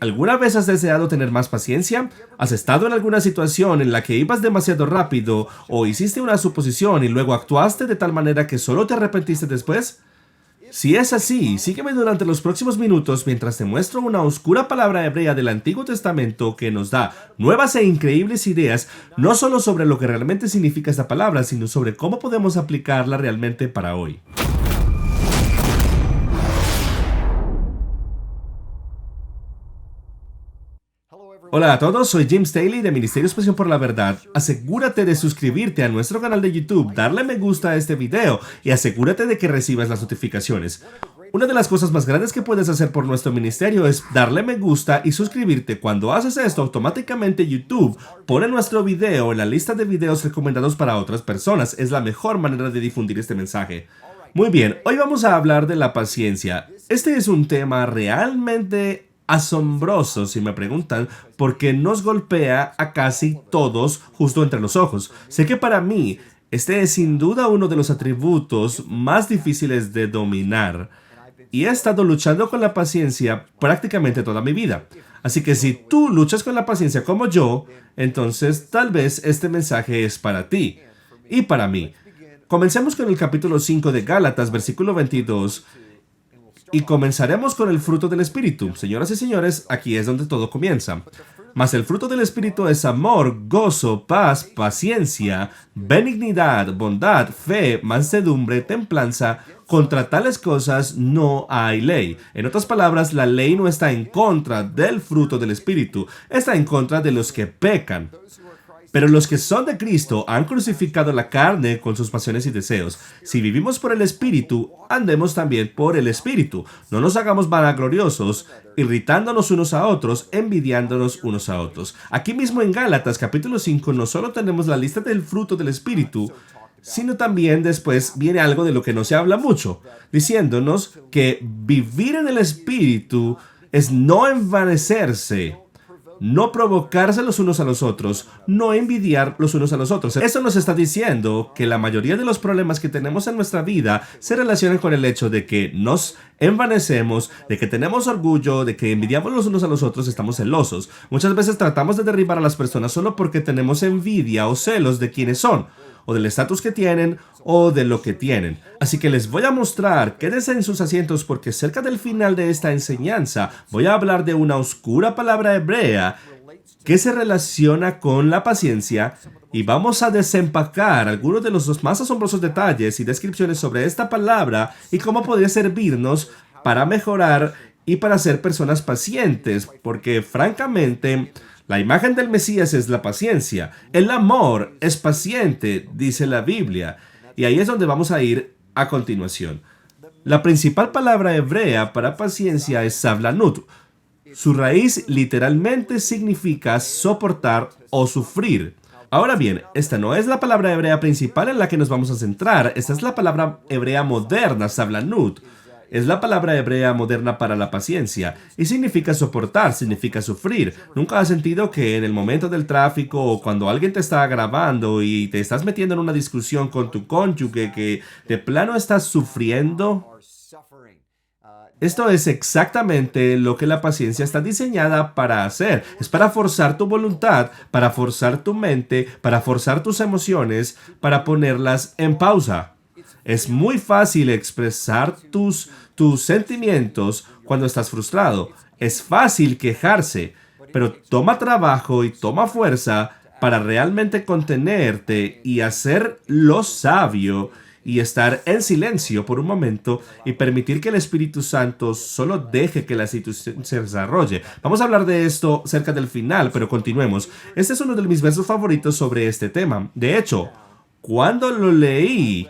¿Alguna vez has deseado tener más paciencia? ¿Has estado en alguna situación en la que ibas demasiado rápido o hiciste una suposición y luego actuaste de tal manera que solo te arrepentiste después? Si es así, sígueme durante los próximos minutos mientras te muestro una oscura palabra hebrea del Antiguo Testamento que nos da nuevas e increíbles ideas, no solo sobre lo que realmente significa esta palabra, sino sobre cómo podemos aplicarla realmente para hoy. Hola a todos, soy Jim Staley de Ministerio Expresión por la Verdad. Asegúrate de suscribirte a nuestro canal de YouTube, darle me gusta a este video y asegúrate de que recibas las notificaciones. Una de las cosas más grandes que puedes hacer por nuestro ministerio es darle me gusta y suscribirte. Cuando haces esto, automáticamente YouTube pone nuestro video en la lista de videos recomendados para otras personas. Es la mejor manera de difundir este mensaje. Muy bien, hoy vamos a hablar de la paciencia. Este es un tema realmente asombroso, si me preguntan, porque nos golpea a casi todos justo entre los ojos. Sé que para mí, este es sin duda uno de los atributos más difíciles de dominar. Y he estado luchando con la paciencia prácticamente toda mi vida. Así que si tú luchas con la paciencia como yo, entonces tal vez este mensaje es para ti y para mí. Comencemos con el capítulo 5 de Gálatas, versículo 22. Y comenzaremos con el fruto del Espíritu. Señoras y señores, aquí es donde todo comienza. Mas el fruto del Espíritu es amor, gozo, paz, paciencia, benignidad, bondad, fe, mansedumbre, templanza. Contra tales cosas no hay ley. En otras palabras, la ley no está en contra del fruto del Espíritu, está en contra de los que pecan. Pero los que son de Cristo han crucificado la carne con sus pasiones y deseos. Si vivimos por el Espíritu, andemos también por el Espíritu. No nos hagamos vanagloriosos, irritándonos unos a otros, envidiándonos unos a otros. Aquí mismo en Gálatas capítulo 5 no solo tenemos la lista del fruto del Espíritu, sino también después viene algo de lo que no se habla mucho, diciéndonos que vivir en el Espíritu es no envanecerse, no provocarse los unos a los otros, no envidiar los unos a los otros. Eso nos está diciendo que la mayoría de los problemas que tenemos en nuestra vida se relacionan con el hecho de que nos envanecemos, de que tenemos orgullo, de que envidiamos los unos a los otros, estamos celosos. Muchas veces tratamos de derribar a las personas solo porque tenemos envidia o celos de quiénes son, o del estatus que tienen, o de lo que tienen. Así que les voy a mostrar, quédense en sus asientos porque cerca del final de esta enseñanza voy a hablar de una oscura palabra hebrea que se relaciona con la paciencia y vamos a desempacar algunos de los más asombrosos detalles y descripciones sobre esta palabra y cómo podría servirnos para mejorar y para ser personas pacientes, porque francamente la imagen del Mesías es la paciencia. El amor es paciente, dice la Biblia. Y ahí es donde vamos a ir a continuación. La principal palabra hebrea para paciencia es sablanut. Su raíz literalmente significa soportar o sufrir. Ahora bien, esta no es la palabra hebrea principal en la que nos vamos a centrar. Esta es la palabra hebrea moderna, sablanut. Es la palabra hebrea moderna para la paciencia y significa soportar, significa sufrir. ¿Nunca has sentido que en el momento del tráfico o cuando alguien te está grabando y te estás metiendo en una discusión con tu cónyuge que de plano estás sufriendo? Esto es exactamente lo que la paciencia está diseñada para hacer. Es para forzar tu voluntad, para forzar tu mente, para forzar tus emociones, para ponerlas en pausa. Es muy fácil expresar tus sentimientos cuando estás frustrado. Es fácil quejarse, pero toma trabajo y toma fuerza para realmente contenerte y hacer lo sabio y estar en silencio por un momento y permitir que el Espíritu Santo solo deje que la situación se desarrolle. Vamos a hablar de esto cerca del final, pero continuemos. Este es uno de mis versos favoritos sobre este tema. De hecho, cuando lo leí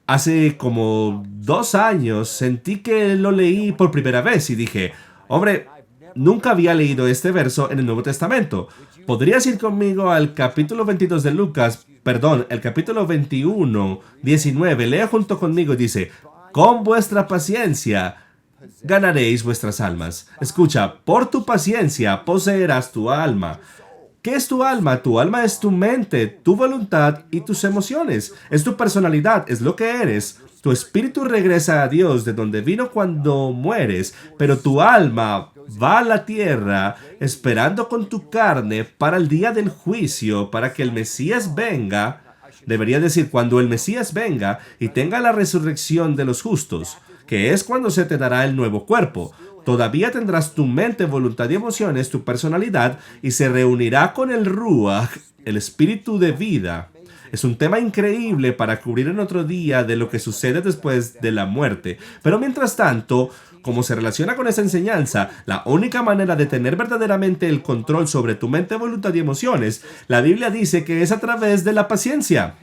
hace como 2 años, sentí que lo leí por primera vez y dije, hombre, nunca había leído este verso en el Nuevo Testamento. ¿Podrías ir conmigo al capítulo 22 de Lucas? Perdón, el capítulo 21, 19. Lea junto conmigo y dice, con vuestra paciencia ganaréis vuestras almas. Escucha, por tu paciencia poseerás tu alma. ¿Qué es tu alma? Tu alma es tu mente, tu voluntad y tus emociones. Es tu personalidad, es lo que eres. Tu espíritu regresa a Dios de donde vino cuando mueres, pero tu alma va a la tierra esperando con tu carne para el día del juicio, para que el Mesías venga. Debería decir, cuando el Mesías venga y tenga la resurrección de los justos, que es cuando se te dará el nuevo cuerpo. Todavía tendrás tu mente, voluntad y emociones, tu personalidad, y se reunirá con el Ruach, el espíritu de vida. Es un tema increíble para cubrir en otro día de lo que sucede después de la muerte. Pero mientras tanto, como se relaciona con esa enseñanza, la única manera de tener verdaderamente el control sobre tu mente, voluntad y emociones, la Biblia dice que es a través de la paciencia.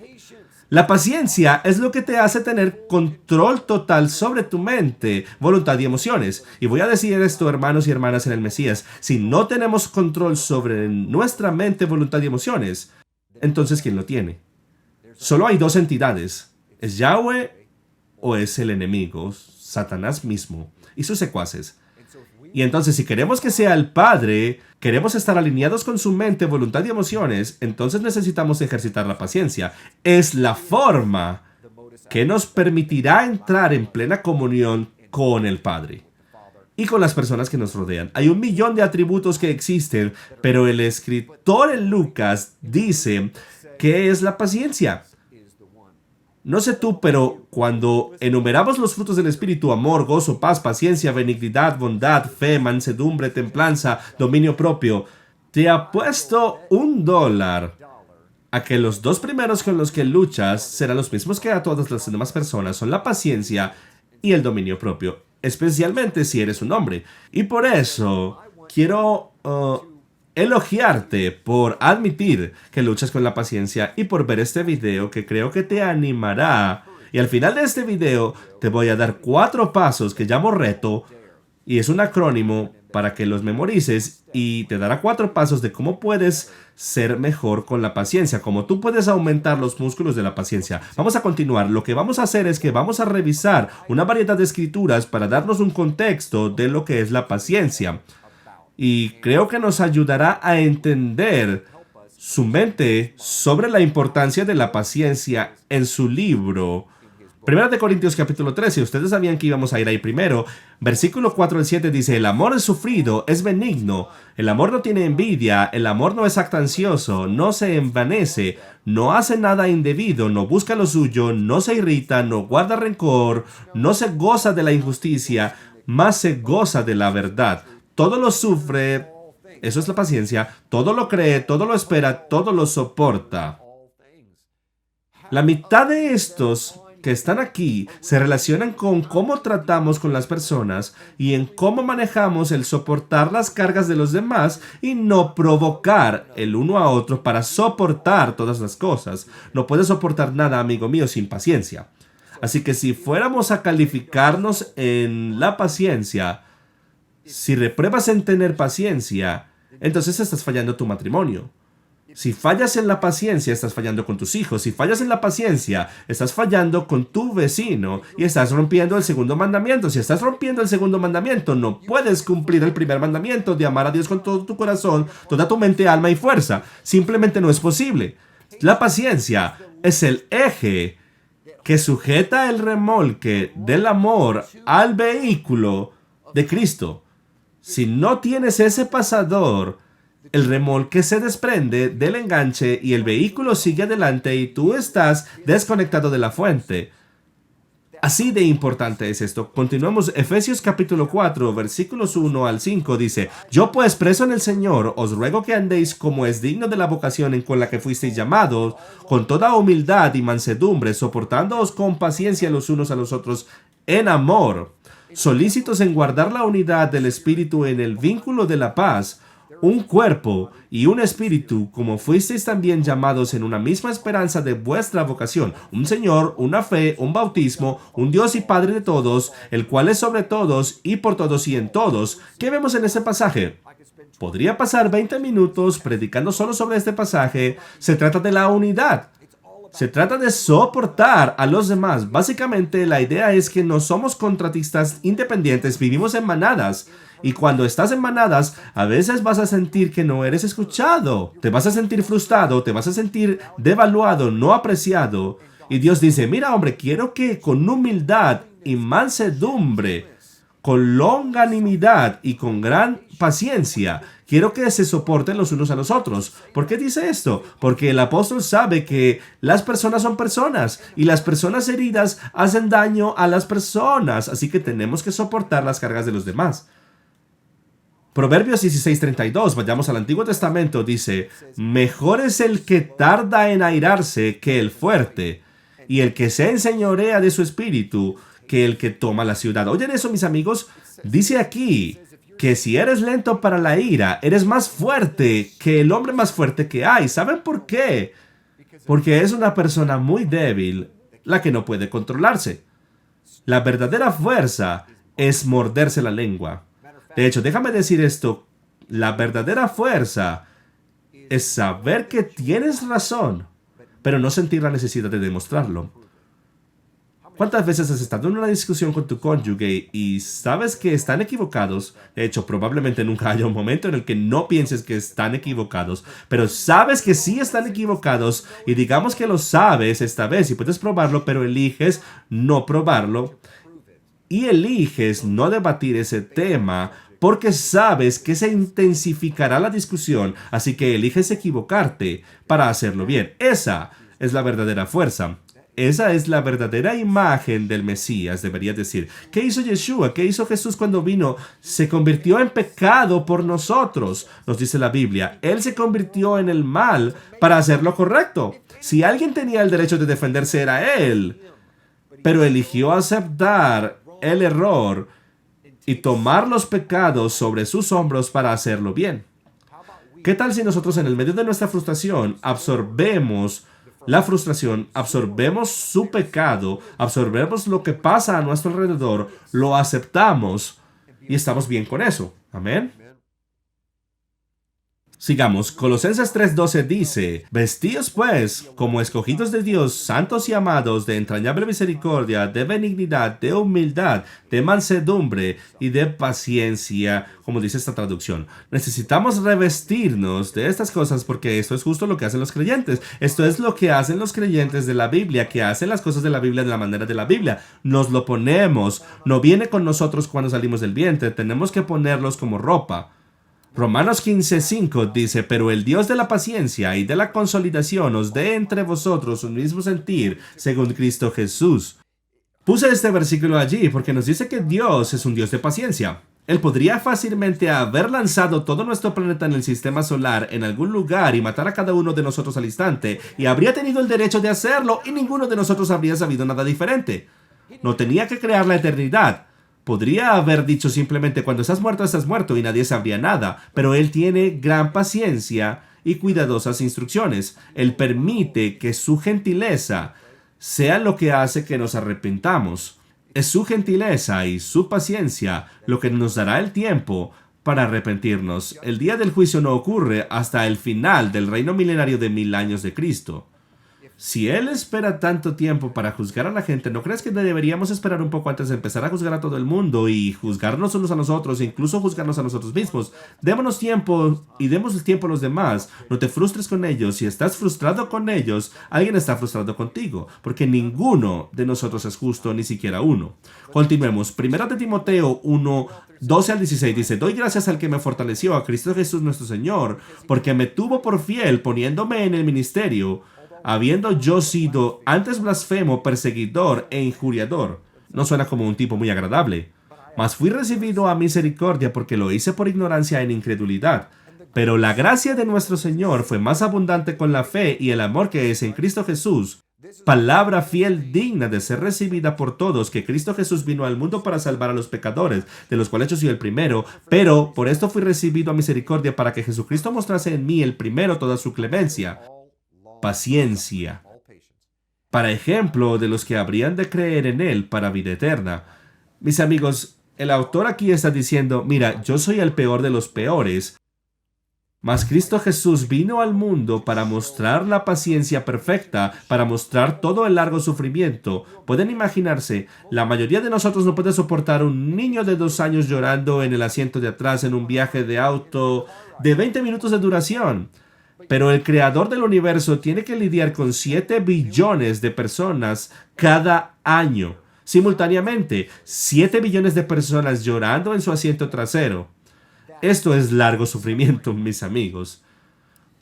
La paciencia es lo que te hace tener control total sobre tu mente, voluntad y emociones. Y voy a decir esto, hermanos y hermanas en el Mesías, si no tenemos control sobre nuestra mente, voluntad y emociones, entonces ¿quién lo tiene? Solo hay dos entidades, es Yahweh o es el enemigo, Satanás mismo y sus secuaces. Y entonces, si queremos que sea el Padre, queremos estar alineados con su mente, voluntad y emociones, entonces necesitamos ejercitar la paciencia. Es la forma que nos permitirá entrar en plena comunión con el Padre y con las personas que nos rodean. Hay 1,000,000 de atributos que existen, pero el escritor en Lucas dice que es la paciencia. No sé tú, pero cuando enumeramos los frutos del Espíritu, amor, gozo, paz, paciencia, benignidad, bondad, fe, mansedumbre, templanza, dominio propio, te apuesto $1 a que los dos primeros con los que luchas serán los mismos que a todas las demás personas, son la paciencia y el dominio propio, especialmente si eres un hombre. Y por eso quiero elogiarte por admitir que luchas con la paciencia y por ver este video que creo que te animará. Y al final de este video te voy a dar 4 pasos que llamo reto y es un acrónimo para que los memorices y te dará 4 pasos de cómo puedes ser mejor con la paciencia, cómo tú puedes aumentar los músculos de la paciencia. Vamos a continuar. Lo que vamos a hacer es que vamos a revisar una variedad de escrituras para darnos un contexto de lo que es la paciencia. Y creo que nos ayudará a entender su mente sobre la importancia de la paciencia en su libro. 1 Corintios capítulo 13, ustedes sabían que íbamos a ir ahí primero. Versículo 4 al 7 dice, el amor es sufrido, es benigno, el amor no tiene envidia, el amor no es jactancioso, no se envanece, no hace nada indebido, no busca lo suyo, no se irrita, no guarda rencor, no se goza de la injusticia, mas se goza de la verdad. Todo lo sufre, eso es la paciencia, todo lo cree, todo lo espera, todo lo soporta. La mitad de estos que están aquí se relacionan con cómo tratamos con las personas y en cómo manejamos el soportar las cargas de los demás y no provocar el uno a otro para soportar todas las cosas. No puedes soportar nada, amigo mío, sin paciencia. Así que si fuéramos a calificarnos en la paciencia, si repruebas en tener paciencia, entonces estás fallando tu matrimonio. Si fallas en la paciencia, estás fallando con tus hijos. Si fallas en la paciencia, estás fallando con tu vecino y estás rompiendo el segundo mandamiento. Si estás rompiendo el segundo mandamiento, no puedes cumplir el primer mandamiento de amar a Dios con todo tu corazón, toda tu mente, alma y fuerza. Simplemente no es posible. La paciencia es el eje que sujeta el remolque del amor al vehículo de Cristo. Si no tienes ese pasador, el remolque se desprende del enganche y el vehículo sigue adelante y tú estás desconectado de la fuente. Así de importante es esto. Continuamos. Efesios capítulo 4, versículos 1 al 5 dice, yo pues preso en el Señor, os ruego que andéis como es digno de la vocación en con la que fuisteis llamados, con toda humildad y mansedumbre, soportándoos con paciencia los unos a los otros en amor, solícitos en guardar la unidad del Espíritu en el vínculo de la paz, un cuerpo y un espíritu, como fuisteis también llamados en una misma esperanza de vuestra vocación, un Señor, una fe, un bautismo, un Dios y Padre de todos, el cual es sobre todos y por todos y en todos. ¿Qué vemos en este pasaje? Podría pasar 20 minutos predicando solo sobre este pasaje. Se trata de la unidad. Se trata de soportar a los demás. Básicamente la idea es que no somos contratistas independientes, vivimos en manadas. Y cuando estás en manadas, a veces vas a sentir que no eres escuchado. Te vas a sentir frustrado, te vas a sentir devaluado, no apreciado. Y Dios dice, mira hombre, quiero que con humildad y mansedumbre, con longanimidad y con gran paciencia, quiero que se soporten los unos a los otros. ¿Por qué dice esto? Porque el apóstol sabe que las personas son personas y las personas heridas hacen daño a las personas, así que tenemos que soportar las cargas de los demás. Proverbios 16:32, vayamos al Antiguo Testamento, dice, mejor es el que tarda en airarse que el fuerte, y el que se enseñorea de su espíritu que el que toma la ciudad. ¿Oyen eso, mis amigos? Dice aquí que si eres lento para la ira, eres más fuerte que el hombre más fuerte que hay. ¿Saben por qué? Porque es una persona muy débil la que no puede controlarse. La verdadera fuerza es morderse la lengua. De hecho, déjame decir esto, la verdadera fuerza es saber que tienes razón, pero no sentir la necesidad de demostrarlo. ¿Cuántas veces has estado en una discusión con tu cónyuge y sabes que están equivocados? De hecho, probablemente nunca haya un momento en el que no pienses que están equivocados, pero sabes que sí están equivocados y digamos que lo sabes esta vez y puedes probarlo, pero eliges no probarlo y eliges no debatir ese tema porque sabes que se intensificará la discusión, así que eliges equivocarte para hacerlo bien. Esa es la verdadera fuerza. Esa es la verdadera imagen del Mesías, debería decir. ¿Qué hizo Yeshua? ¿Qué hizo Jesús cuando vino? Se convirtió en pecado por nosotros, nos dice la Biblia. Él se convirtió en el mal para hacer lo correcto. Si alguien tenía el derecho de defenderse era él, pero eligió aceptar el error y tomar los pecados sobre sus hombros para hacerlo bien. ¿Qué tal si nosotros en el medio de nuestra frustración absorbemos la frustración, absorbemos su pecado, absorbemos lo que pasa a nuestro alrededor, lo aceptamos y estamos bien con eso? Amén. Sigamos, Colosenses 3:12 dice, vestíos pues como escogidos de Dios, santos y amados, de entrañable misericordia, de benignidad, de humildad, de mansedumbre y de paciencia, como dice esta traducción. Necesitamos revestirnos de estas cosas porque esto es justo lo que hacen los creyentes. Esto es lo que hacen los creyentes de la Biblia, que hacen las cosas de la Biblia de la manera de la Biblia. Nos lo ponemos, no viene con nosotros cuando salimos del vientre, tenemos que ponerlos como ropa. Romanos 15:5 dice, pero el Dios de la paciencia y de la consolidación os dé entre vosotros un mismo sentir según Cristo Jesús. Puse este versículo allí porque nos dice que Dios es un Dios de paciencia. Él podría fácilmente haber lanzado todo nuestro planeta en el sistema solar en algún lugar y matar a cada uno de nosotros al instante, y habría tenido el derecho de hacerlo y ninguno de nosotros habría sabido nada diferente. No tenía que crear la eternidad. Podría haber dicho simplemente cuando estás muerto y nadie sabría nada, pero Él tiene gran paciencia y cuidadosas instrucciones. Él permite que su gentileza sea lo que hace que nos arrepentamos. Es su gentileza y su paciencia lo que nos dará el tiempo para arrepentirnos. El día del juicio no ocurre hasta el final del reino milenario de 1000 años de Cristo. Si Él espera tanto tiempo para juzgar a la gente, ¿no crees que deberíamos esperar un poco antes de empezar a juzgar a todo el mundo y juzgarnos unos a nosotros e incluso juzgarnos a nosotros mismos? Démonos tiempo y demos el tiempo a los demás. No te frustres con ellos. Si estás frustrado con ellos, alguien está frustrado contigo, porque ninguno de nosotros es justo, ni siquiera uno. Continuemos. 1 de Timoteo 1:12-16 dice, doy gracias al que me fortaleció, a Cristo Jesús nuestro Señor, porque me tuvo por fiel poniéndome en el ministerio, habiendo yo sido antes blasfemo, perseguidor e injuriador. No suena como un tipo muy agradable. Mas fui recibido a misericordia porque lo hice por ignorancia en incredulidad. Pero la gracia de nuestro Señor fue más abundante con la fe y el amor que es en Cristo Jesús. Palabra fiel digna de ser recibida por todos, que Cristo Jesús vino al mundo para salvar a los pecadores, de los cuales yo soy el primero, pero por esto fui recibido a misericordia para que Jesucristo mostrase en mí el primero toda su clemencia, paciencia, para ejemplo de los que habrían de creer en Él para vida eterna. Mis amigos, el autor aquí está diciendo, mira, yo soy el peor de los peores, Mas Cristo Jesús vino al mundo para mostrar la paciencia perfecta, para mostrar todo el largo sufrimiento. Pueden imaginarse, la mayoría de nosotros no puede soportar un niño de 2 años llorando en el asiento de atrás en un viaje de auto de 20 minutos de duración. Pero el creador del universo tiene que lidiar con 7 billones de personas cada año. Simultáneamente, 7 billones de personas llorando en su asiento trasero. Esto es largo sufrimiento, mis amigos.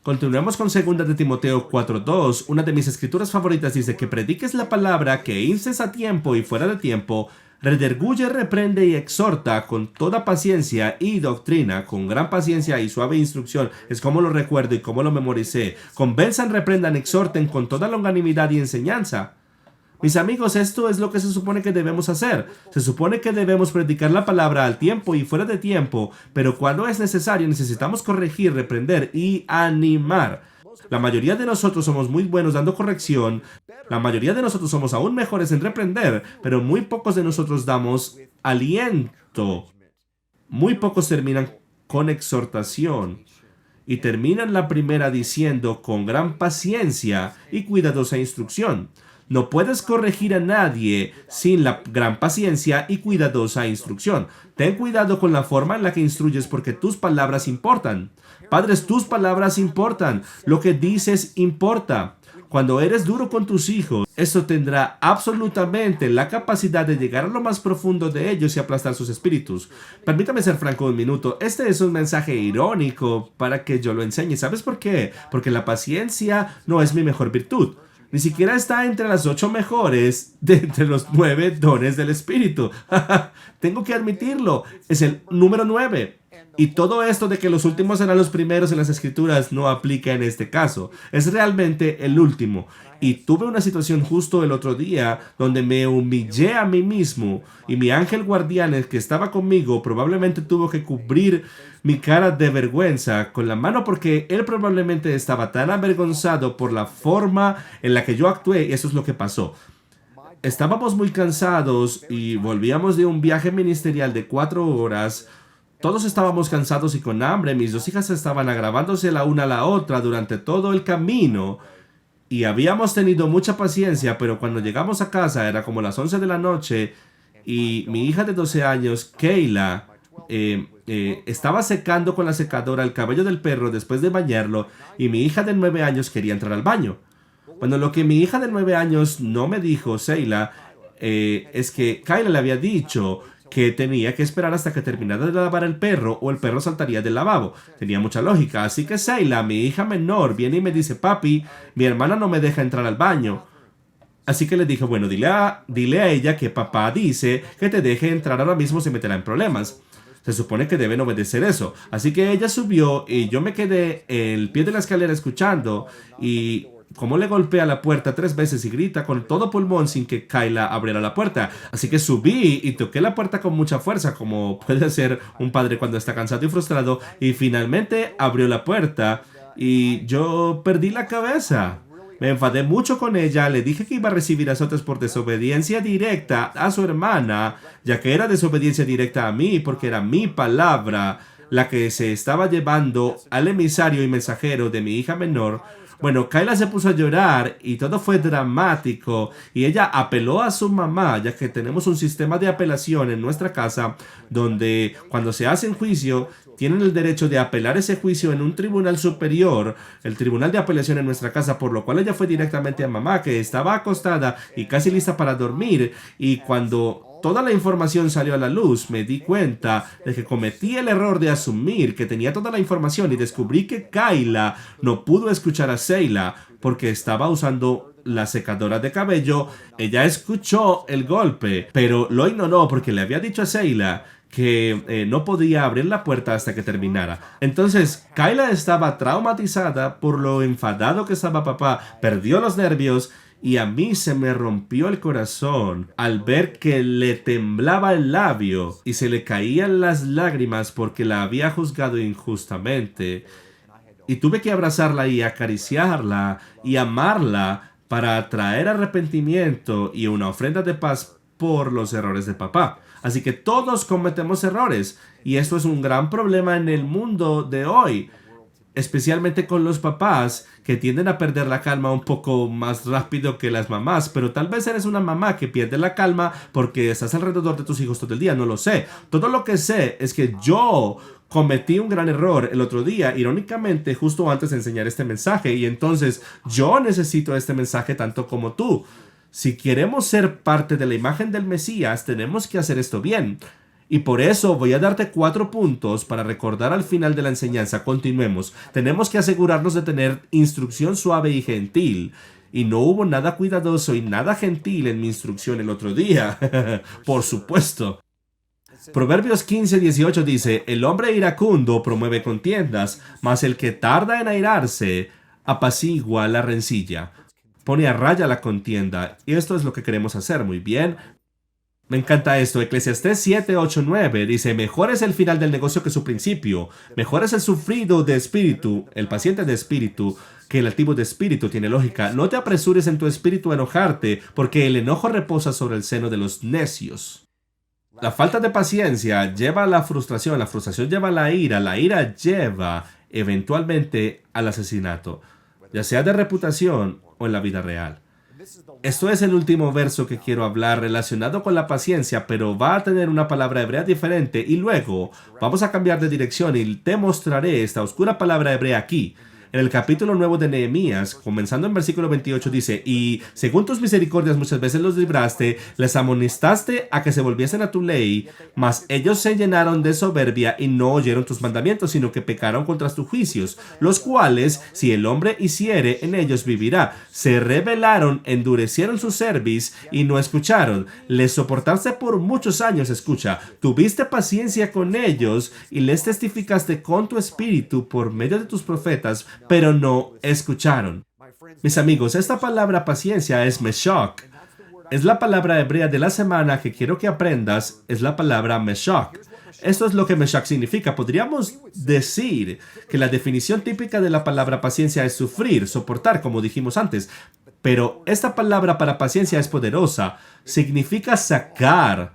Continuemos con 2 de Timoteo 4:2. Una de mis escrituras favoritas dice que prediques la palabra, que instes a tiempo y fuera de tiempo, redarguye, reprende y exhorta con toda paciencia y doctrina, con gran paciencia y suave instrucción. Es como lo recuerdo y como lo memoricé. Convenzan, reprendan, exhorten con toda longanimidad y enseñanza. Mis amigos, esto es lo que se supone que debemos hacer. Se supone que debemos predicar la palabra al tiempo y fuera de tiempo, pero cuando es necesario necesitamos corregir, reprender y animar. La mayoría de nosotros somos muy buenos dando corrección, la mayoría de nosotros somos aún mejores en reprender, pero muy pocos de nosotros damos aliento. Muy pocos terminan con exhortación. Y terminan la primera diciendo con gran paciencia y cuidadosa instrucción. No puedes corregir a nadie sin la gran paciencia y cuidadosa instrucción. Ten cuidado con la forma en la que instruyes porque tus palabras importan. Padres, tus palabras importan. Lo que dices importa. Cuando eres duro con tus hijos, eso tendrá absolutamente la capacidad de llegar a lo más profundo de ellos y aplastar sus espíritus. Permítame ser franco un minuto. Este es un mensaje irónico para que yo lo enseñe. ¿Sabes por qué? Porque la paciencia no es mi mejor virtud. Ni siquiera está entre las 8 mejores de entre los 9 dones del Espíritu. Tengo que admitirlo. Es el número 9. Y todo esto de que los últimos serán los primeros en las escrituras no aplica en este caso. Es realmente el último. Y tuve una situación justo el otro día donde me humillé a mí mismo y mi ángel guardián, el que estaba conmigo, probablemente tuvo que cubrir mi cara de vergüenza con la mano porque él probablemente estaba tan avergonzado por la forma en la que yo actué y eso es lo que pasó. Estábamos muy cansados y volvíamos de un viaje ministerial de 4 horas. Todos estábamos cansados y con hambre. Mis 2 hijas estaban agravándose la una a la otra durante todo el camino. Y habíamos tenido mucha paciencia, pero cuando llegamos a casa era como las 11 de la noche y mi hija de 12 años, Kayla, estaba secando con la secadora el cabello del perro después de bañarlo y mi hija de 9 años quería entrar al baño. Bueno, lo que mi hija de 9 años no me dijo, Seila, es que Kayla le había dicho que tenía que esperar hasta que terminara de lavar el perro o el perro saltaría del lavabo. Tenía mucha lógica, así que Seila, mi hija menor, viene y me dice, papi, mi hermana no me deja entrar al baño. Así que le dije, bueno, dile a ella que papá dice que te deje entrar ahora mismo, se meterá en problemas. Se supone que deben obedecer eso. Así que ella subió y yo me quedé en el pie de la escalera escuchando y como le golpea la puerta 3 veces y grita con todo pulmón sin que Kayla abriera la puerta. Así que subí y toqué la puerta con mucha fuerza, como puede hacer un padre cuando está cansado y frustrado, y finalmente abrió la puerta y yo perdí la cabeza. Me enfadé mucho con ella, le dije que iba a recibir azotes por desobediencia directa a su hermana, ya que era desobediencia directa a mí, porque era mi palabra la que se estaba llevando al emisario y mensajero de mi hija menor. Bueno, Kayla se puso a llorar y todo fue dramático y ella apeló a su mamá, ya que tenemos un sistema de apelación en nuestra casa donde cuando se hace un juicio tienen el derecho de apelar ese juicio en un tribunal superior, el tribunal de apelación en nuestra casa, por lo cual ella fue directamente a mamá, que estaba acostada y casi lista para dormir, y cuando toda la información salió a la luz, me di cuenta de que cometí el error de asumir que tenía toda la información y descubrí que Kayla no pudo escuchar a Seila porque estaba usando la secadora de cabello. Ella escuchó el golpe, pero lo ignoró porque le había dicho a Seila que no podía abrir la puerta hasta que terminara. Entonces, Kayla estaba traumatizada por lo enfadado que estaba papá, perdió los nervios y a mí se me rompió el corazón al ver que le temblaba el labio y se le caían las lágrimas porque la había juzgado injustamente. Y tuve que abrazarla y acariciarla y amarla para traer arrepentimiento y una ofrenda de paz por los errores de papá. Así que todos cometemos errores y esto es un gran problema en el mundo de hoy. especialmente con los papás que tienden a perder la calma un poco más rápido que las mamás, pero tal vez eres una mamá que pierde la calma porque estás alrededor de tus hijos todo el día, no lo sé. Todo lo que sé es que yo cometí un gran error el otro día, irónicamente, justo antes de enseñar este mensaje, y entonces yo necesito este mensaje tanto como tú. Si queremos ser parte de la imagen del Mesías, tenemos que hacer esto bien. Y por eso voy a darte 4 puntos para recordar al final de la enseñanza. Continuemos. Tenemos que asegurarnos de tener instrucción suave y gentil. Y no hubo nada cuidadoso y nada gentil en mi instrucción el otro día. Por supuesto. Proverbios 15:18 dice: el hombre iracundo promueve contiendas, mas el que tarda en airarse apacigua la rencilla. Pone a raya la contienda. Y esto es lo que queremos hacer. Muy bien. Me encanta esto. Eclesiastés 7:8-9 dice: mejor es el final del negocio que su principio. Mejor es el sufrido de espíritu, el paciente de espíritu, que el altivo de espíritu. Tiene lógica. No te apresures en tu espíritu a enojarte, porque el enojo reposa sobre el seno de los necios. La falta de paciencia lleva a la frustración lleva a la ira lleva eventualmente al asesinato, ya sea de reputación o en la vida real. Esto es el último verso que quiero hablar relacionado con la paciencia, pero va a tener una palabra hebrea diferente y luego vamos a cambiar de dirección y te mostraré esta oscura palabra hebrea aquí. En el capítulo nuevo de Nehemías, comenzando en versículo 28, dice: y según tus misericordias muchas veces los libraste, les amonestaste a que se volviesen a tu ley, mas ellos se llenaron de soberbia y no oyeron tus mandamientos, sino que pecaron contra tus juicios, los cuales, si el hombre hiciere, en ellos vivirá. Se rebelaron, endurecieron su cerviz y no escucharon. Les soportaste por muchos años, escucha. Tuviste paciencia con ellos y les testificaste con tu espíritu por medio de tus profetas, pero no escucharon. Mis amigos, esta palabra paciencia es meshach. Es la palabra hebrea de la semana que quiero que aprendas. Es la palabra meshach. Esto es lo que meshach significa. Podríamos decir que la definición típica de la palabra paciencia es sufrir, soportar, como dijimos antes. Pero esta palabra para paciencia es poderosa. Significa sacar,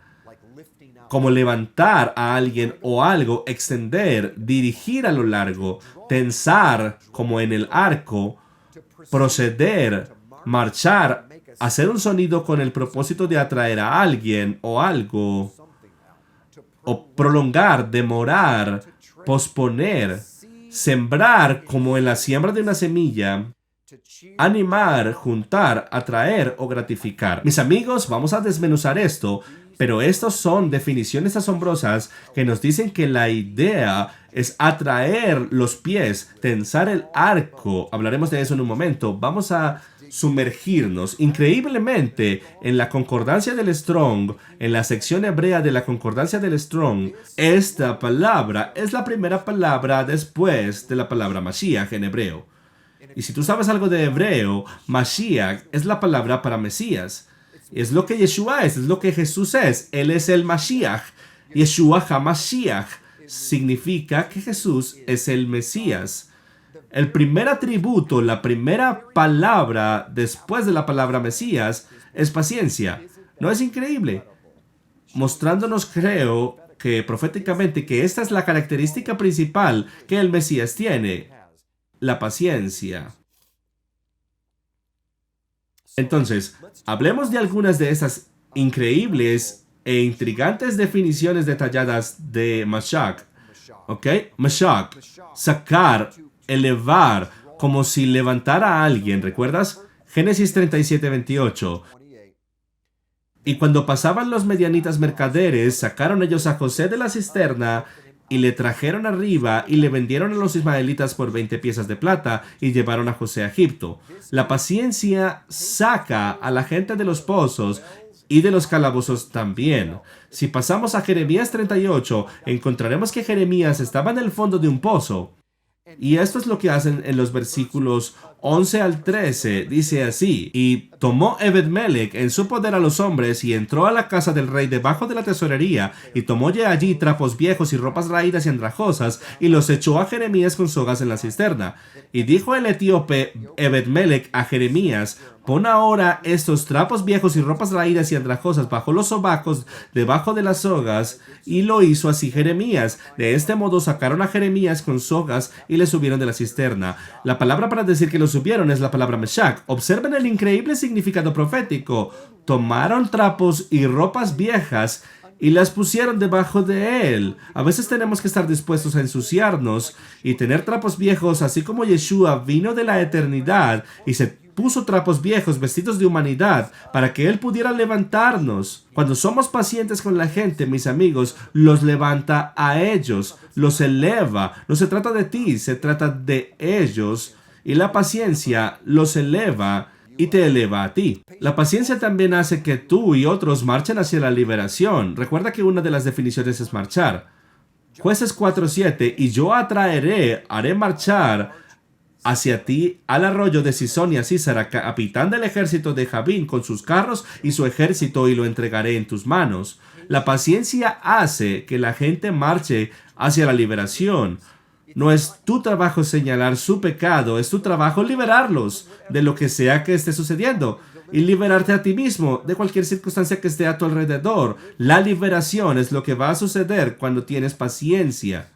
como levantar a alguien o algo, extender, dirigir a lo largo, tensar, como en el arco, proceder, marchar, hacer un sonido con el propósito de atraer a alguien o algo, o prolongar, demorar, posponer, sembrar, como en la siembra de una semilla, animar, juntar, atraer o gratificar. Mis amigos, vamos a desmenuzar esto. Pero estos son definiciones asombrosas que nos dicen que la idea es atraer los pies, tensar el arco. Hablaremos de eso en un momento. Vamos a sumergirnos increíblemente en la concordancia del Strong, en la sección hebrea de la concordancia del Strong. Esta palabra es la primera palabra después de la palabra Mashiach en hebreo. Y si tú sabes algo de hebreo, Mashiach es la palabra para Mesías. Es lo que Yeshua es lo que Jesús es. Él es el Mashiach. Yeshua HaMashiach significa que Jesús es el Mesías. El primer atributo, la primera palabra después de la palabra Mesías es paciencia. ¿No es increíble? Mostrándonos, creo, que proféticamente que esta es la característica principal que el Mesías tiene. La paciencia. Entonces, hablemos de algunas de esas increíbles e intrigantes definiciones detalladas de Mashach. ¿Ok? Mashach, sacar, elevar, como si levantara a alguien. ¿Recuerdas? Génesis 37:28. Y cuando pasaban los medianitas mercaderes, sacaron ellos a José de la cisterna y le trajeron arriba y le vendieron a los ismaelitas por 20 piezas de plata y llevaron a José a Egipto. La paciencia saca a la gente de los pozos y de los calabozos también. Si pasamos a Jeremías 38, encontraremos que Jeremías estaba en el fondo de un pozo. Y esto es lo que hacen en los versículos 11 al 13. Dice así: y tomó Ebed-Melech en su poder a los hombres y entró a la casa del rey debajo de la tesorería y tomó de allí trapos viejos y ropas raídas y andrajosas y los echó a Jeremías con sogas en la cisterna. Y dijo el etíope Ebed-Melech a Jeremías: Pon ahora estos trapos viejos y ropas raídas y andrajosas bajo los sobacos, debajo de las sogas. Y lo hizo así Jeremías. De este modo sacaron a Jeremías con sogas y le subieron de la cisterna. La palabra para decir que lo subieron es la palabra meshach. Observen el increíble significado profético. Tomaron trapos y ropas viejas y las pusieron debajo de él. A veces tenemos que estar dispuestos a ensuciarnos y tener trapos viejos, así como Yeshua vino de la eternidad y se puso trapos viejos vestidos de humanidad para que él pudiera levantarnos. Cuando somos pacientes con la gente, mis amigos, los levanta a ellos, los eleva. No se trata de ti, se trata de ellos, y la paciencia los eleva y te eleva a ti. La paciencia también hace que tú y otros marchen hacia la liberación. Recuerda que una de las definiciones es marchar. Jueces 4:7, y yo haré marchar hacia ti al arroyo de Sison y a Sísara, capitán del ejército de Jabín, con sus carros y su ejército, y lo entregaré en tus manos. La paciencia hace que la gente marche hacia la liberación. No es tu trabajo señalar su pecado, es tu trabajo liberarlos de lo que sea que esté sucediendo y liberarte a ti mismo de cualquier circunstancia que esté a tu alrededor. La liberación es lo que va a suceder cuando tienes paciencia.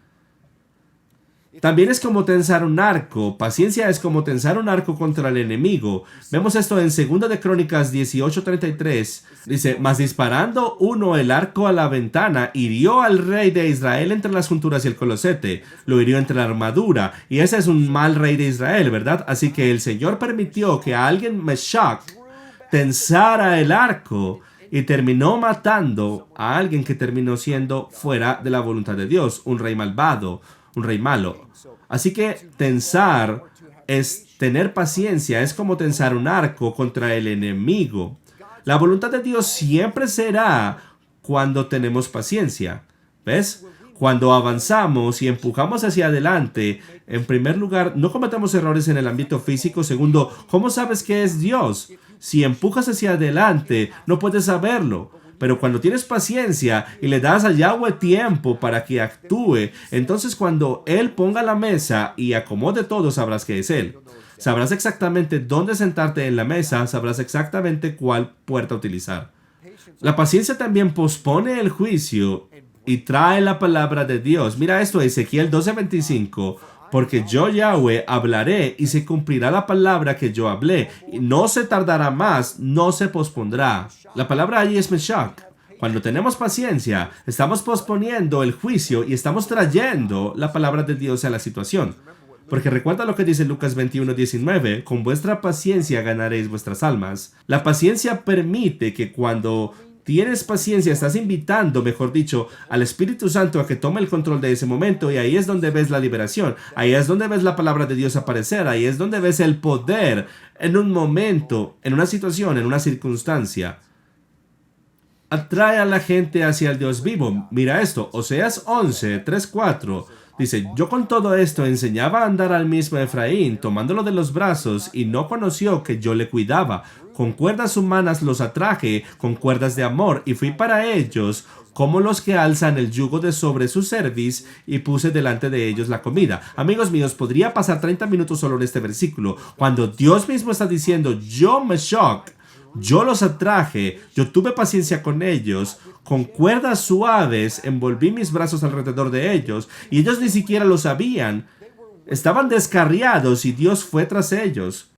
También es como tensar un arco. Paciencia es como tensar un arco contra el enemigo. Vemos esto en 2 de Crónicas 18:33. Dice, mas disparando uno el arco a la ventana, hirió al rey de Israel entre las junturas y el colosete. Lo hirió entre la armadura. Y ese es un mal rey de Israel, ¿verdad? Así que el Señor permitió que alguien meshach tensara el arco y terminó matando a alguien que terminó siendo fuera de la voluntad de Dios, un rey malvado, un rey malo. Así que tensar es tener paciencia, es como tensar un arco contra el enemigo. La voluntad de Dios siempre será cuando tenemos paciencia. ¿Ves? Cuando avanzamos y empujamos hacia adelante, en primer lugar, no cometemos errores en el ámbito físico. Segundo, ¿cómo sabes que es Dios? Si empujas hacia adelante, no puedes saberlo. Pero cuando tienes paciencia y le das a Yahweh tiempo para que actúe, entonces cuando Él ponga la mesa y acomode todo, sabrás que es Él. Sabrás exactamente dónde sentarte en la mesa, sabrás exactamente cuál puerta utilizar. La paciencia también pospone el juicio y trae la palabra de Dios. Mira esto, Ezequiel 12:25. Porque yo, Yahweh, hablaré y se cumplirá la palabra que yo hablé. Y no se tardará más, no se pospondrá. La palabra allí es meshach. Cuando tenemos paciencia, estamos posponiendo el juicio y estamos trayendo la palabra de Dios a la situación. Porque recuerda lo que dice Lucas 21:19, con vuestra paciencia ganaréis vuestras almas. La paciencia permite que cuando tienes paciencia, estás invitando, mejor dicho, al Espíritu Santo a que tome el control de ese momento, y ahí es donde ves la liberación, ahí es donde ves la palabra de Dios aparecer, ahí es donde ves el poder en un momento, en una situación, en una circunstancia. Atrae a la gente hacia el Dios vivo. Mira esto, Oseas 11:3-4. Dice, yo con todo esto enseñaba a andar al mismo Efraín, tomándolo de los brazos, y no conoció que yo le cuidaba. Con cuerdas humanas los atraje, con cuerdas de amor, y fui para ellos como los que alzan el yugo de sobre su cerviz, y puse delante de ellos la comida. Amigos míos, podría pasar 30 minutos solo en este versículo, cuando Dios mismo está diciendo, yo meshach, yo los atraje, yo tuve paciencia con ellos, con cuerdas suaves envolví mis brazos alrededor de ellos, y ellos ni siquiera lo sabían. Estaban descarriados y Dios fue tras ellos.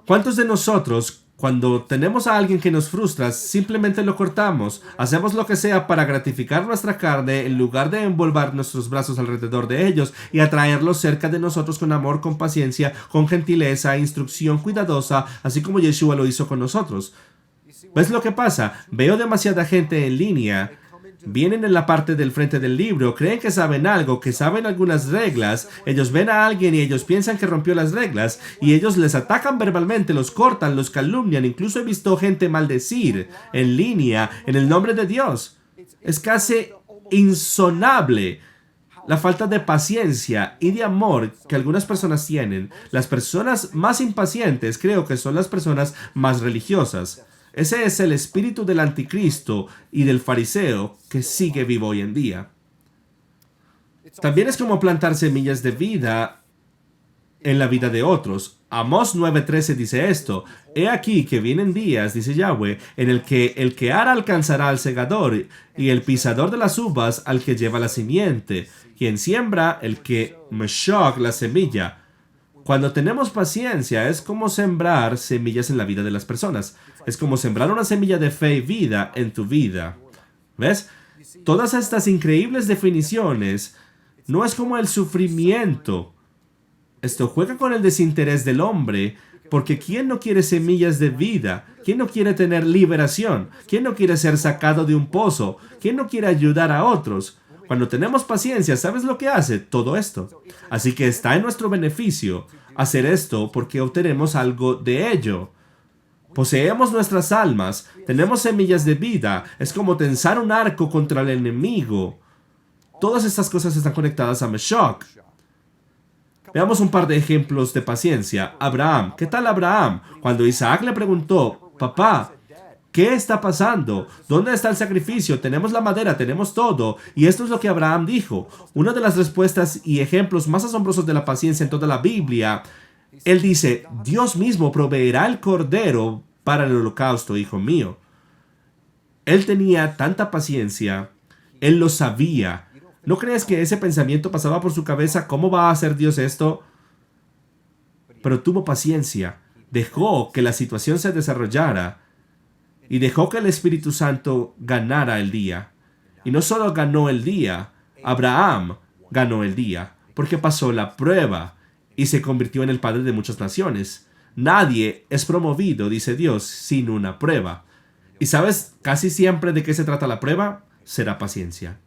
¿Cuántos de nosotros, cuando tenemos a alguien que nos frustra, simplemente lo cortamos? Hacemos lo que sea para gratificar nuestra carne en lugar de envolver nuestros brazos alrededor de ellos y atraerlos cerca de nosotros con amor, con paciencia, con gentileza, instrucción cuidadosa, así como Yeshua lo hizo con nosotros. ¿Ves lo que pasa? Veo demasiada gente en línea. Vienen en la parte del frente del libro, creen que saben algo, que saben algunas reglas. Ellos ven a alguien y ellos piensan que rompió las reglas, y ellos les atacan verbalmente, los cortan, los calumnian. Incluso he visto gente maldecir en línea en el nombre de Dios. Es casi insonable la falta de paciencia y de amor que algunas personas tienen. Las personas más impacientes creo que son las personas más religiosas. Ese es el espíritu del anticristo y del fariseo que sigue vivo hoy en día. También es como plantar semillas de vida en la vida de otros. Amós 9:13 dice esto: He aquí que vienen días, dice Yahweh, en el que ara alcanzará al segador, y el pisador de las uvas al que lleva la simiente, quien siembra, el que meshach la semilla. Cuando tenemos paciencia, es como sembrar semillas en la vida de las personas. Es como sembrar una semilla de fe y vida en tu vida. ¿Ves? Todas estas increíbles definiciones no es como el sufrimiento. Esto juega con el desinterés del hombre, porque ¿quién no quiere semillas de vida? ¿Quién no quiere tener liberación? ¿Quién no quiere ser sacado de un pozo? ¿Quién no quiere ayudar a otros? Cuando tenemos paciencia, ¿sabes lo que hace? Todo esto. Así que está en nuestro beneficio hacer esto porque obtenemos algo de ello. Poseemos nuestras almas, tenemos semillas de vida, es como tensar un arco contra el enemigo. Todas estas cosas están conectadas a Meshach. Veamos un par de ejemplos de paciencia. Abraham. ¿Qué tal Abraham? Cuando Isaac le preguntó: Papá, ¿qué está pasando? ¿Dónde está el sacrificio? Tenemos la madera, tenemos todo. Y esto es lo que Abraham dijo. Una de las respuestas y ejemplos más asombrosos de la paciencia en toda la Biblia. Él dice: Dios mismo proveerá el cordero para el holocausto, hijo mío. Él tenía tanta paciencia. Él lo sabía. ¿No crees que ese pensamiento pasaba por su cabeza? ¿Cómo va a hacer Dios esto? Pero tuvo paciencia. Dejó que la situación se desarrollara. Y dejó que el Espíritu Santo ganara el día. Y no solo ganó el día, Abraham ganó el día, porque pasó la prueba y se convirtió en el padre de muchas naciones. Nadie es promovido, dice Dios, sin una prueba. ¿Y sabes casi siempre de qué se trata la prueba? Será paciencia.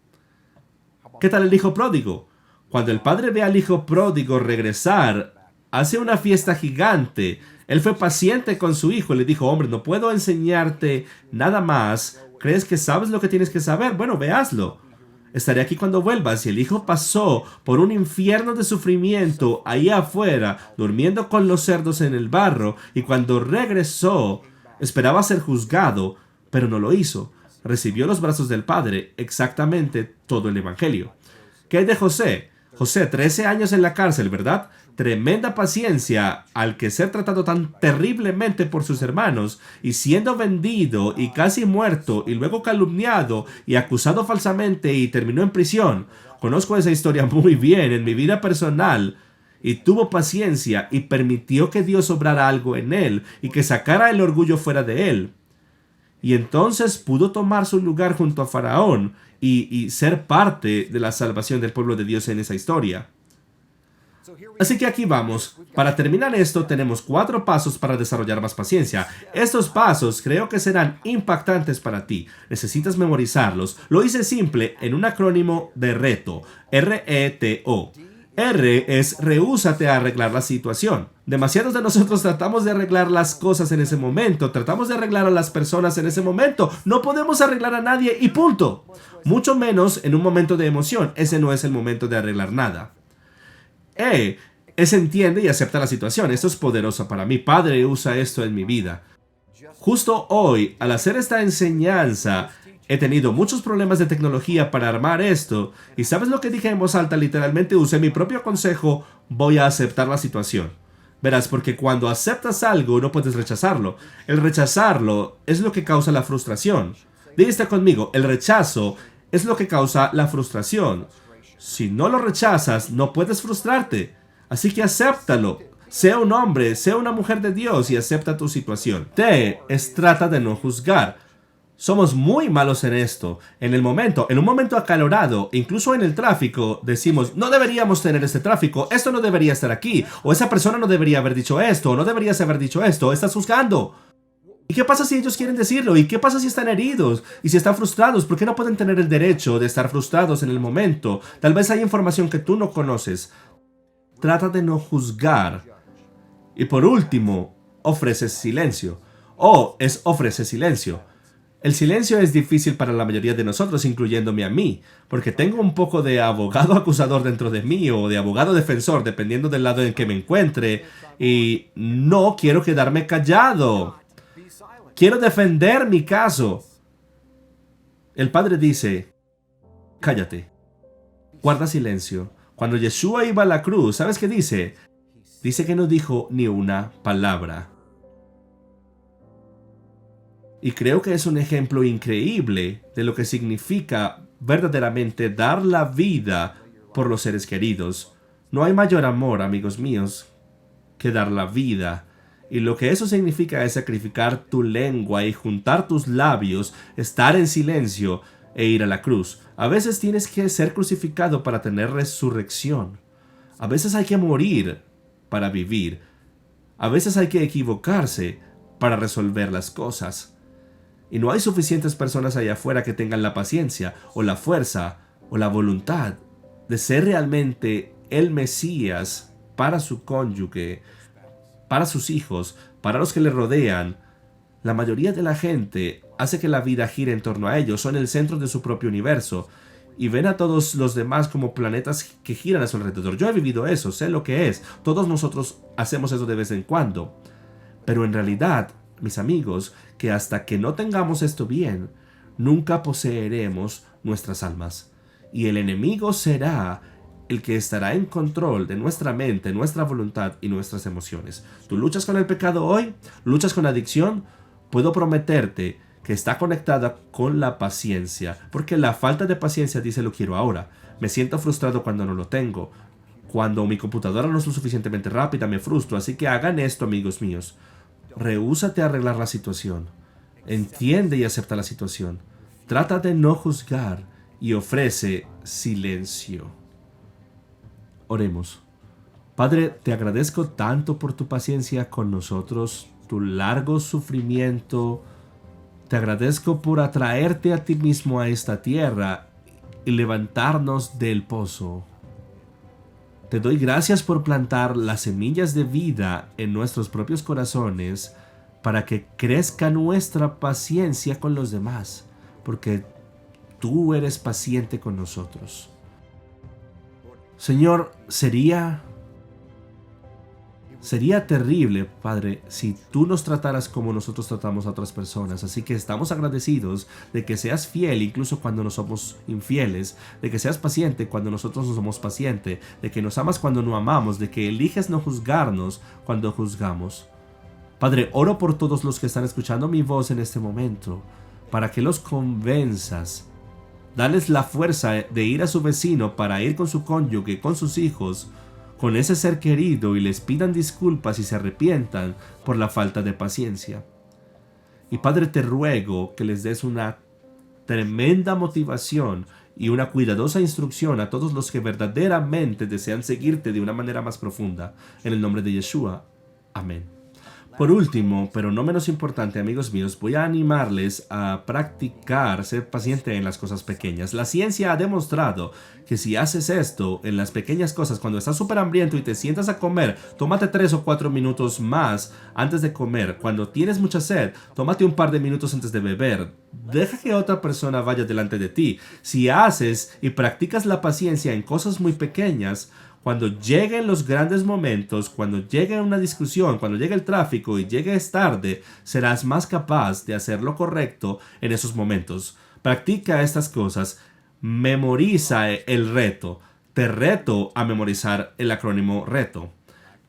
¿Qué tal el hijo pródigo? Cuando el padre ve al hijo pródigo regresar, hace una fiesta gigante. Él fue paciente con su hijo y le dijo: hombre, no puedo enseñarte nada más. ¿Crees que sabes lo que tienes que saber? Bueno, véaslo. Estaré aquí cuando vuelvas. Y el hijo pasó por un infierno de sufrimiento ahí afuera, durmiendo con los cerdos en el barro, y cuando regresó, esperaba ser juzgado, pero no lo hizo. Recibió los brazos del Padre exactamente todo el Evangelio. ¿Qué hay de José? José, 13 años en la cárcel, ¿verdad? Tremenda paciencia al que ser tratado tan terriblemente por sus hermanos y siendo vendido y casi muerto y luego calumniado y acusado falsamente y terminó en prisión. Conozco esa historia muy bien en mi vida personal. Y tuvo paciencia y permitió que Dios obrara algo en él y que sacara el orgullo fuera de él. Y entonces pudo tomar su lugar junto a Faraón y ser parte de la salvación del pueblo de Dios en esa historia. Así que aquí vamos. Para terminar esto, tenemos 4 pasos para desarrollar más paciencia. Estos pasos creo que serán impactantes para ti. Necesitas memorizarlos. Lo hice simple en un acrónimo de reto. RETO. R es rehúsate a arreglar la situación. Demasiados de nosotros tratamos de arreglar las cosas en ese momento, tratamos de arreglar a las personas en ese momento. No podemos arreglar a nadie y punto. Mucho menos en un momento de emoción. Ese no es el momento de arreglar nada. E es entiende y acepta la situación. Esto es poderoso para mí. Padre usa esto en mi vida. Justo hoy, al hacer esta enseñanza, he tenido muchos problemas de tecnología para armar esto. ¿Y sabes lo que dije en voz alta? Literalmente usé mi propio consejo: voy a aceptar la situación. Verás, porque cuando aceptas algo no puedes rechazarlo. El rechazarlo es lo que causa la frustración. Dijiste conmigo, el rechazo es lo que causa la frustración. Si no lo rechazas, no puedes frustrarte. Así que acéptalo. Sea un hombre, sea una mujer de Dios y acepta tu situación. T es trata de no juzgar. Somos muy malos en esto. En un momento acalorado, incluso en el tráfico, decimos: no deberíamos tener este tráfico, esto no debería estar aquí, o esa persona no debería haber dicho esto, o no deberías haber dicho esto, estás juzgando. ¿Y qué pasa si ellos quieren decirlo? ¿Y qué pasa si están heridos? ¿Y si están frustrados? ¿Por qué no pueden tener el derecho de estar frustrados en el momento? Tal vez hay información que tú no conoces. Trata de no juzgar. Y por último, ofreces silencio. Ofrece silencio. El silencio es difícil para la mayoría de nosotros, incluyéndome a mí, porque tengo un poco de abogado acusador dentro de mí o de abogado defensor, dependiendo del lado en que me encuentre, y no quiero quedarme callado. Quiero defender mi caso. El Padre dice: cállate, guarda silencio. Cuando Yeshua iba a la cruz, ¿sabes qué dice? Dice que no dijo ni una palabra. Y creo que es un ejemplo increíble de lo que significa verdaderamente dar la vida por los seres queridos. No hay mayor amor, amigos míos, que dar la vida. Y lo que eso significa es sacrificar tu lengua y juntar tus labios, estar en silencio e ir a la cruz. A veces tienes que ser crucificado para tener resurrección. A veces hay que morir para vivir. A veces hay que equivocarse para resolver las cosas. Y no hay suficientes personas allá afuera que tengan la paciencia o la fuerza o la voluntad de ser realmente el Mesías para su cónyuge, para sus hijos, para los que le rodean. La mayoría de la gente hace que la vida gire en torno a ellos, son el centro de su propio universo y ven a todos los demás como planetas que giran a su alrededor. Yo he vivido eso, sé lo que es. Todos nosotros hacemos eso de vez en cuando. Pero en realidad, mis amigos, que hasta que no tengamos esto bien, nunca poseeremos nuestras almas. Y el enemigo será el que estará en control de nuestra mente, nuestra voluntad y nuestras emociones. ¿Tú luchas con el pecado hoy? ¿Luchas con adicción? Puedo prometerte que está conectada con la paciencia, porque la falta de paciencia dice lo quiero ahora. Me siento frustrado cuando no lo tengo. Cuando mi computadora no es lo suficientemente rápida, me frustro. Así que hagan esto, amigos míos. Rehúsate a arreglar la situación. Entiende y acepta la situación. Trata de no juzgar y ofrece silencio. Oremos. Padre, te agradezco tanto por tu paciencia con nosotros, tu largo sufrimiento. Te agradezco por atraerte a ti mismo a esta tierra y levantarnos del pozo. Te doy gracias por plantar las semillas de vida en nuestros propios corazones para que crezca nuestra paciencia con los demás, porque tú eres paciente con nosotros. Señor, sería terrible, Padre, si tú nos trataras como nosotros tratamos a otras personas. Así que estamos agradecidos de que seas fiel incluso cuando no somos infieles, de que seas paciente cuando nosotros no somos pacientes, de que nos amas cuando no amamos, de que eliges no juzgarnos cuando juzgamos. Padre, oro por todos los que están escuchando mi voz en este momento, para que los convenzas. Dales la fuerza de ir a su vecino para ir con su cónyuge, con sus hijos, con ese ser querido y les pidan disculpas y se arrepientan por la falta de paciencia. Y Padre, te ruego que les des una tremenda motivación y una cuidadosa instrucción a todos los que verdaderamente desean seguirte de una manera más profunda. En el nombre de Yeshua. Amén. Por último, pero no menos importante, amigos míos, voy a animarles a practicar ser paciente en las cosas pequeñas. La ciencia ha demostrado que si haces esto en las pequeñas cosas, cuando estás súper hambriento y te sientas a comer, tómate 3 o 4 minutos más antes de comer. Cuando tienes mucha sed, tómate un par de minutos antes de beber. Deja que otra persona vaya delante de ti. Si haces y practicas la paciencia en cosas muy pequeñas, cuando lleguen los grandes momentos, cuando llegue una discusión, cuando llegue el tráfico y llegues tarde, serás más capaz de hacer lo correcto en esos momentos. Practica estas cosas. Memoriza el reto. Te reto a memorizar el acrónimo RETO.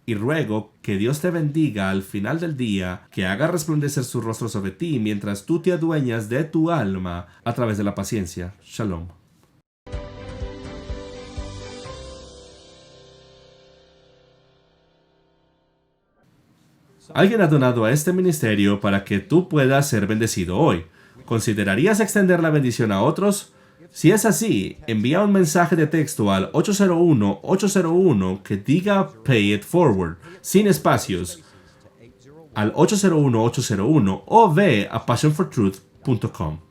Y ruego que Dios te bendiga al final del día, que haga resplandecer su rostro sobre ti mientras tú te adueñas de tu alma a través de la paciencia. Shalom. Alguien ha donado a este ministerio para que tú puedas ser bendecido hoy. ¿Considerarías extender la bendición a otros? Si es así, envía un mensaje de texto al 801-801 que diga Pay It Forward, sin espacios, al 801-801 o ve a passionfortruth.com.